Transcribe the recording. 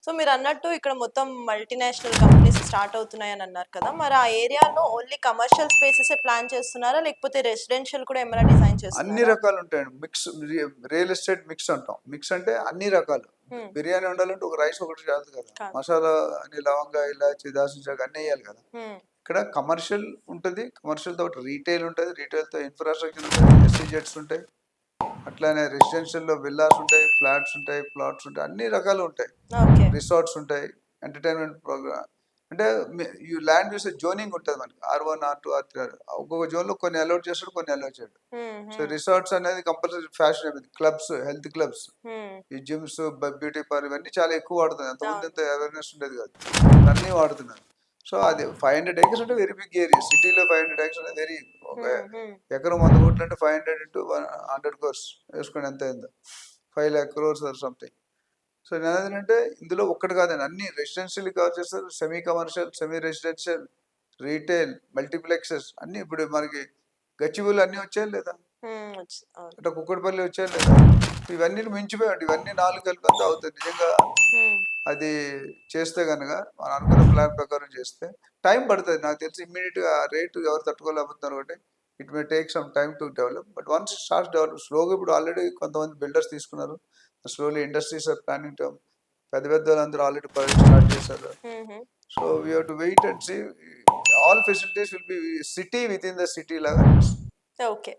So మీరన్నట్టు ఇక్కడ మొత్తం మల్టీనేషనల్ కంపెనీస్ స్టార్ట్ అవుతున్నాయని అన్నారు కదా! మరి ఆ ఏరియాలో ఓన్లీ కమర్షియల్ స్పేసెసే ప్లాన్ చేస్తున్నారా? లేకపోతే రెసిడెన్షియల్ కూడా ఏమైనా డిజైన్ అన్ని చేస్తున్నారా? రకాలు ఉంటాయండి. మిక్స్ రియల్ ఎస్టేట్ మిక్స్ అంటాం. మిక్స్ అంటే అన్ని రకాలు. హ్మ్. బిర్యానీ వండాలంటే ఒక రైస్ ఒకటి చాలదు కదా! కాదు. మసాలా అన్ని లవంగా, ఇలాచి, దాల్చిన చెక్క అన్నీ ఎయ్యాలి కదా! హ్మ్. ఇక్కడ కమర్షియల్ ఉంటది. కమర్షియల్‌తో పాటు రీటైల్ ఉంటది. రీటైల్‌తో ఇన్‌ఫ్రాస్ట్రక్చర్ ఉంటది. ఎస్‌ఈజెడ్స్ ఉంటాయి. అట్లానే రెసిడెన్షియల్‌లో విల్లాస్ ఉంటాయి, ఫ్లాట్స్ ఉంటాయి, ప్లాట్స్ ఉంటాయి. అన్ని రకాలు ఉంటాయి. ఓకే. రిసార్ట్స్ ఉంటాయి. ఎంటర్‌టైన్‌మెంట్ అంటే ఈ ల్యాండ్ చూస్తే జోనింగ్ ఉంటది మనకి. R1, R2, R3 ఒక్కొక్క జోన్‌లో కొన్ని అలౌట్ చేస్తాడు, కొన్ని అలౌ చేయడు. హ్మ్. సో, హ్మ్. రిసార్ట్స్ అనేది కంపల్సరీ ఫ్యాషన్ అయిపోయింది. క్లబ్స్, హెల్త్ క్లబ్స్, హ్మ్. ఈ జిమ్స్, బ్యూటీ పార్లర్ ఇవన్నీ చాలా ఎక్కువ వాడుతున్నారు. అంతకుముందు అవును. ఇంత అవేర్‌నెస్ ఉండేది కాదు. అన్నీ వాడుతున్నారు. సో, అది 500 ఏకర్స్ అంటే వెరీ బిగ్ ఏరియా. సిటీలో 500 ఏకర్స్ అనేది వెరీ ఒక హ్మ్. హ్మ్. ఎకరం 100 కోట్లు అంటే 500 ఇంటూ 100 క్రోర్స్ వేసుకోండి ఎంత అయిందో. 5,00,000 క్రోర్స్ ఆర్ సంథింగ్. సో, నేనేంటంటే ఇందులో ఒక్కటి కాదండి. అన్ని రెసిడెన్షియల్ కవర్ చేస్తారు. Semi commercial, semi residential, retail, multiplexes అన్నీ ఇప్పుడు మనకి గచ్చిబౌలి అన్నీ వచ్చాయా లేదా? హ్మ్. అవును. అంటే కుక్కటిపల్లి వచ్చాయా లేదా? ఇవన్నీ మించిపోయాయండి. ఇవన్నీ 4 కలిపంతా అవుతాయి. నిజంగా హ్మ్. అది చేస్తే గనక మనం అనుకున్న ప్లాన్ ప్రకారం చేస్తే టైం పడతది. నాకు తెలిసి ఇమ్మీడియేట్‌గా ఆ రేట్ ఎవరు తట్టుకోలేకపోతున్నారు కాబట్టి it may take some time to develop. But once it starts develop స్లోగా ఇప్పుడు ఆల్రెడీ కొంతమంది బిల్డర్స్ తీసుకున్నారు. Slowly industries are planning to పెద్ద పెద్దోళ్ళందరూ ఆల్రెడీ ప్రాజెక్ట్ స్టార్ట్ చేశారు. హుహు. So, we have to wait and see all facilities will be city within the city లాగా అనిపిస్తుంది. ఓకే.